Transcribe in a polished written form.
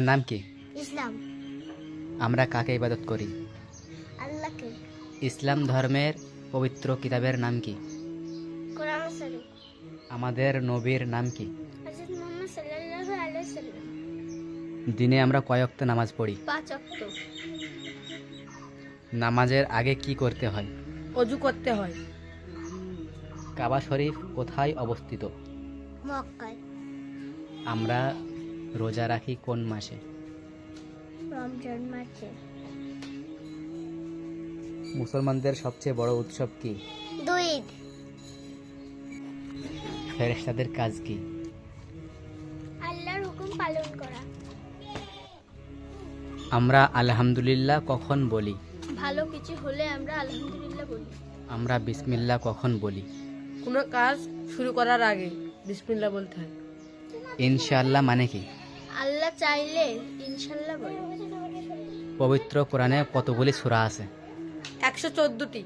নাম কি? ইসলাম। আমরা কাকে ইবাদত করি? আল্লাহকে। ইসলাম ধর্মের পবিত্র কিতাবের নাম কি? কোরআন শরীফ। আমাদের নবীর নাম কি? হযরত মুহাম্মদ সাল্লাল্লাহু আলাইহি সাল্লাম। দিনে আমরা কয় ওয়াক্ত নামাজ পড়ি? 5 ওয়াক্ত। নামাজের আগে কি করতে হয়? অজু করতে হয়। কাবা শরীফ কোথায় অবস্থিত? মক্কায়। আমরা রোজা রাখি কোন মাসে? রমজান মাসে। মুসলমানদের সবচেয়ে বড় উৎসব কি? ঈদ। ফেরেশতাদের কাজ কি? আল্লাহর হুকুম পালন করা। আমরা আলহামদুলিল্লাহ কখন বলি? ভালো কিছু হলে আমরা আলহামদুলিল্লাহ বলি। আমরা বিসমিল্লাহ কখন বলি? কোনো কাজ শুরু করার আগে বিসমিল্লাহ বলতে হয়। ইনশাআল্লাহ মানে কি? আল্লাহ চাইলে ইনশাআল্লাহ বলি। পবিত্র কোরআনে কতগুলি সূরা আছে? 114টি।